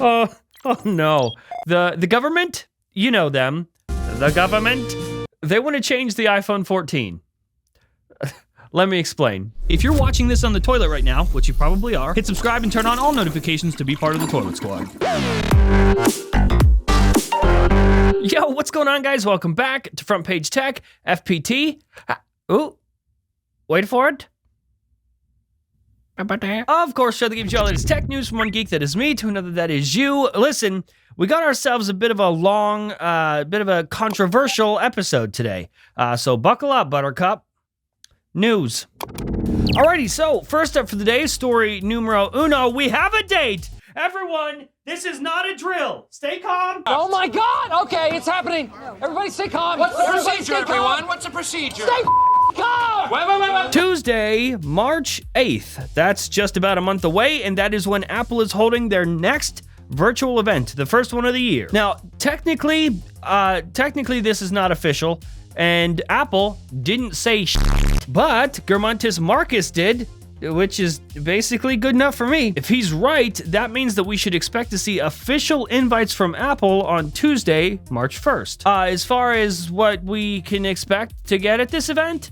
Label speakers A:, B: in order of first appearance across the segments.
A: Oh no. The government, you know them. The government, they want to change the iPhone 14. Let me explain.
B: If you're watching this on the toilet right now, which you probably are, hit subscribe and turn on all notifications to be part of the Toilet Squad.
A: Yo, what's going on, guys? Welcome back to Front Page Tech, FPT. Ooh, wait for it. Of course, show that gives you all latest tech news from one geek that is me to another that is you. Listen, we got ourselves a bit of a long, bit of a controversial episode today. So buckle up, Buttercup. News. Alrighty, so first up for the day, story numero uno. We have a date. Everyone, this is not a drill. Stay calm.
C: Oh my God! Okay, it's happening. Everybody stay calm.
D: What's the
C: Everybody
D: procedure, everyone? What's the procedure?
C: Stay calm!
D: Wait.
A: Tuesday, March 8th. That's just about a month away, and that is when Apple is holding their next virtual event, the first one of the year. Now, technically, this is not official, and Apple didn't say but Germantis Marcus did, which is basically good enough for me. If he's right, that means that we should expect to see official invites from Apple on Tuesday, March 1st. As far as what we can expect to get at this event,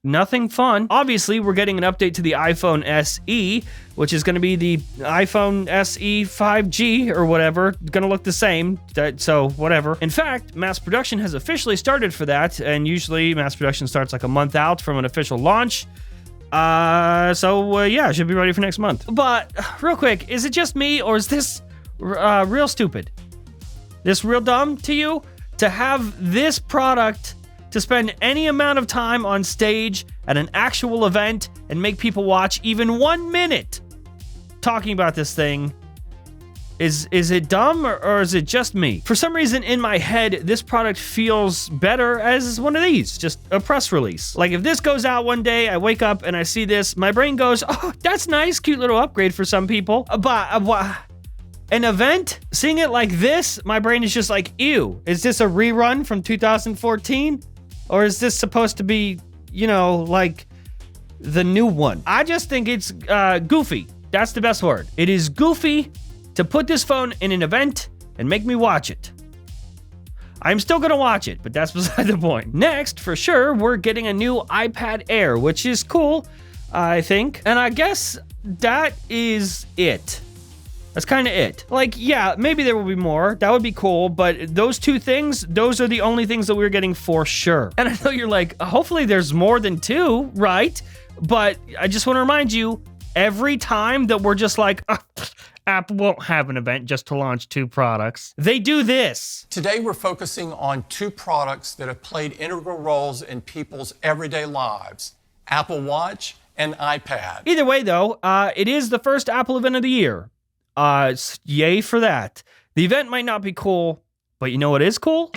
A: nothing fun. Obviously, we're getting an update to the iPhone SE, which is going to be the iPhone SE 5G or whatever. Going to look the same, so whatever. In fact, mass production has officially started for that, and usually mass production starts like a month out from an official launch. Yeah, it should be ready for next month. But real quick, is it just me, or is this real stupid? This real dumb to you? To have this product to spend any amount of time on stage at an actual event and make people watch even 1 minute talking about this thing, is it dumb or is it just me? For some reason in my head, this product feels better as one of these, just a press release. Like if this goes out one day, I wake up and I see this, my brain goes, oh, that's nice, cute little upgrade for some people. But an event, seeing it like this, my brain is just like, ew, is this a rerun from 2014? Or is this supposed to be, like the new one? I just think it's goofy. That's the best word. It is goofy to put this phone in an event and make me watch it. I'm still gonna watch it, but that's beside the point. Next, for sure, we're getting a new iPad Air, which is cool, I think. And I guess that is it. That's kind of it. Like, yeah, maybe there will be more. That would be cool. But those two things, those are the only things that we're getting for sure. And I know you're like, hopefully there's more than two, right? But I just want to remind you, every time that we're just like, Apple won't have an event just to launch two products, they do this.
D: Today we're focusing on two products that have played integral roles in people's everyday lives: Apple Watch and iPad.
A: Either way, though, it is the first Apple event of the year. Yay for that. The event might not be cool, but you know what is cool?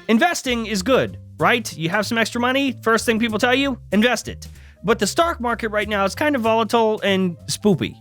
A: Investing is good, right? You have some extra money, first thing people tell you, invest it. But the stock market right now is kind of volatile and spoopy.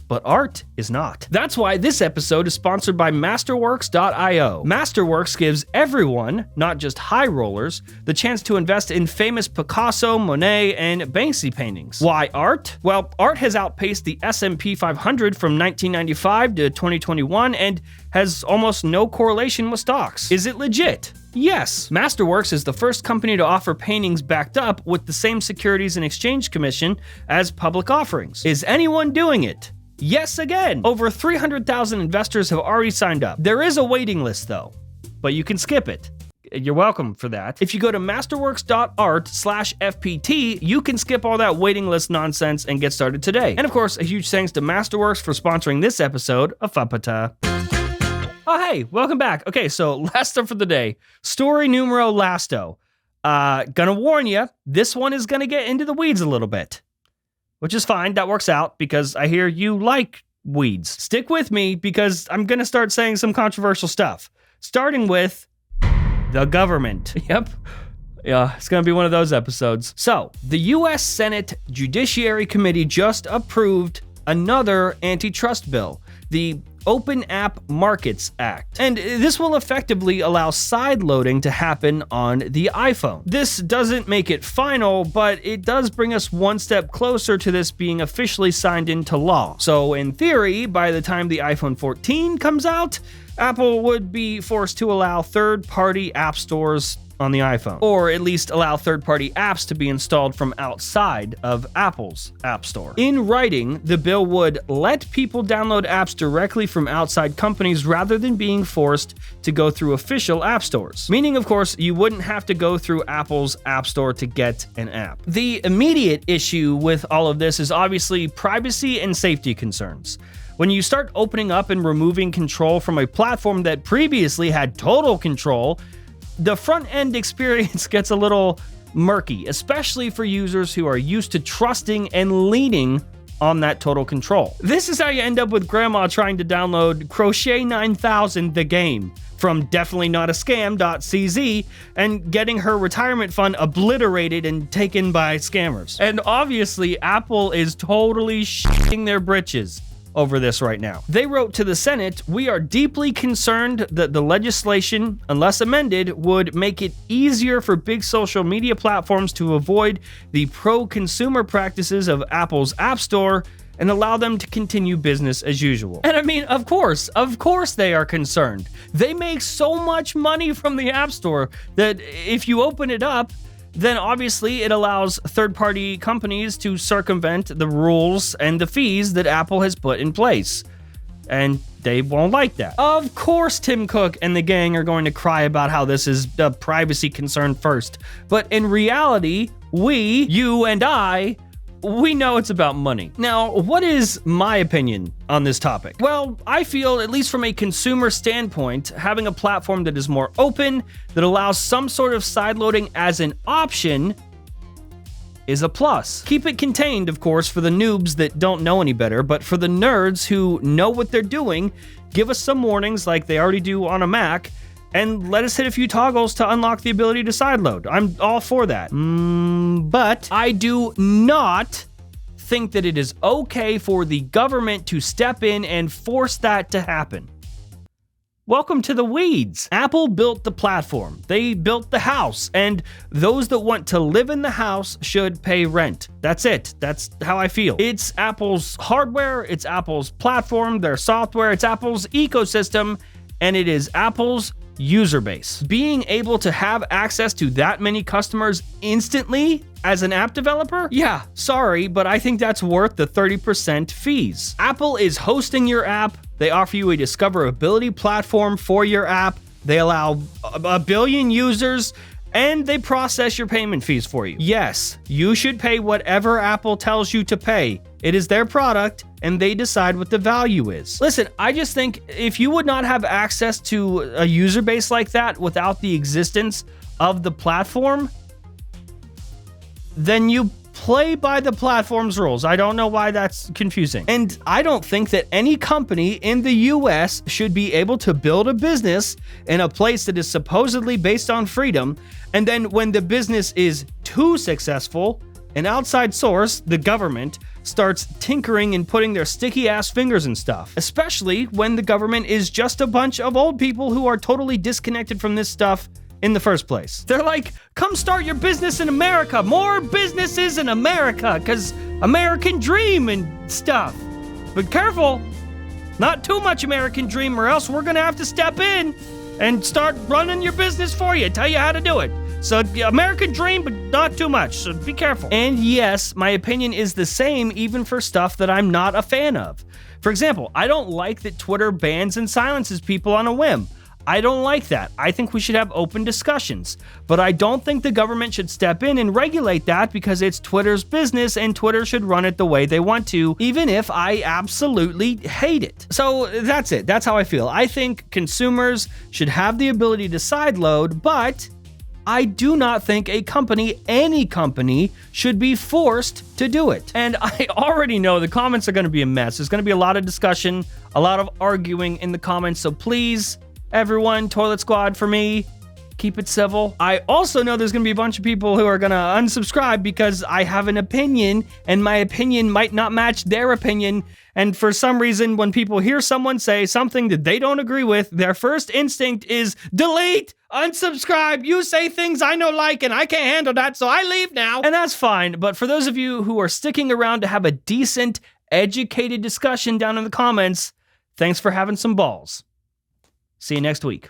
A: But art is not. That's why this episode is sponsored by Masterworks.io. Masterworks gives everyone, not just high rollers, the chance to invest in famous Picasso, Monet, and Banksy paintings. Why art? Well, art has outpaced the S&P 500 from 1995 to 2021 and has almost no correlation with stocks. Is it legit? Yes. Masterworks is the first company to offer paintings backed up with the same Securities and Exchange Commission as public offerings. Is anyone doing it? Yes, again. Over 300,000 investors have already signed up. There is a waiting list though, but you can skip it. You're welcome for that. If you go to masterworks.art/FPT, you can skip all that waiting list nonsense and get started today. And of course, a huge thanks to Masterworks for sponsoring this episode of Fapata. Oh, hey, welcome back. Okay, so last up for the day, story numero lasto. Gonna warn you, this one is gonna get into the weeds a little bit. Which is fine, that works out, because I hear you like weeds. Stick with me, because I'm gonna start saying some controversial stuff. Starting with the government. Yep. Yeah, it's gonna be one of those episodes. So, the US Senate Judiciary Committee just approved another antitrust bill, the Open App Markets Act. And this will effectively allow side loading to happen on the iPhone. This doesn't make it final, but it does bring us one step closer to this being officially signed into law. So in theory, by the time the iPhone 14 comes out, Apple would be forced to allow third-party app stores on the iPhone, or at least allow third-party apps to be installed from outside of Apple's App Store. In writing, the bill would let people download apps directly from outside companies rather than being forced to go through official app stores. Meaning, of course, you wouldn't have to go through Apple's App Store to get an app. The immediate issue with all of this is obviously privacy and safety concerns. When you start opening up and removing control from a platform that previously had total control, the front-end experience gets a little murky, especially for users who are used to trusting and leaning on that total control. This is how you end up with grandma trying to download Crochet 9000 the game from definitelynotascam.cz and getting her retirement fund obliterated and taken by scammers. And obviously, Apple is totally shitting their britches over this right now. They wrote to the Senate, "We are deeply concerned that the legislation, unless amended, would make it easier for big social media platforms to avoid the pro-consumer practices of Apple's App Store and allow them to continue business as usual." And I mean, of course they are concerned. They make so much money from the App Store that if you open it up, then obviously it allows third-party companies to circumvent the rules and the fees that Apple has put in place. And they won't like that. Of course Tim Cook and the gang are going to cry about how this is a privacy concern first. But in reality, you and I, we know it's about money. Now, what is my opinion on this topic? Well, I feel, at least from a consumer standpoint, having a platform that is more open, that allows some sort of sideloading as an option, is a plus. Keep it contained, of course, for the noobs that don't know any better, but for the nerds who know what they're doing, give us some warnings like they already do on a Mac, and let us hit a few toggles to unlock the ability to sideload. I'm all for that. But I do not think that it is okay for the government to step in and force that to happen. Welcome to the weeds. Apple built the platform. They built the house, and those that want to live in the house should pay rent. That's it. That's how I feel. It's Apple's hardware, it's Apple's platform, their software, it's Apple's ecosystem, and it is Apple's user base. Being able to have access to that many customers instantly as an app developer? Yeah, sorry, but I think that's worth the 30% fees. Apple is hosting your app. They offer you a discoverability platform for your app. They allow a billion users, and they process your payment fees for you. Yes, you should pay whatever Apple tells you to pay. It is their product, and they decide what the value is. Listen, I just think if you would not have access to a user base like that without the existence of the platform, then you play by the platform's rules. I don't know why that's confusing. And I don't think that any company in the US should be able to build a business in a place that is supposedly based on freedom, and then when the business is too successful, an outside source, the government, starts tinkering and putting their sticky ass fingers in stuff. Especially when the government is just a bunch of old people who are totally disconnected from this stuff in the first place. They're like, come start your business in America. More businesses in America, because American dream and stuff. But careful, not too much American dream, or else we're gonna have to step in and start running your business for you, tell you how to do it. So American dream, but not too much, so be careful. And yes, my opinion is the same even for stuff that I'm not a fan of. For example, I don't like that Twitter bans and silences people on a whim. I don't like that. I think we should have open discussions. But I don't think the government should step in and regulate that because it's Twitter's business and Twitter should run it the way they want to, even if I absolutely hate it. So that's it. That's how I feel. I think consumers should have the ability to sideload, but I do not think a company, any company, should be forced to do it. And I already know the comments are going to be a mess. There's going to be a lot of discussion, a lot of arguing in the comments. So please, everyone, Toilet Squad for me, Keep it civil. I also know there's going to be a bunch of people who are going to unsubscribe because I have an opinion and my opinion might not match their opinion. And for some reason, when people hear someone say something that they don't agree with, their first instinct is delete, unsubscribe. You say things I don't like and I can't handle that, so I leave now. And that's fine. But for those of you who are sticking around to have a decent, educated discussion down in the comments, thanks for having some balls. See you next week.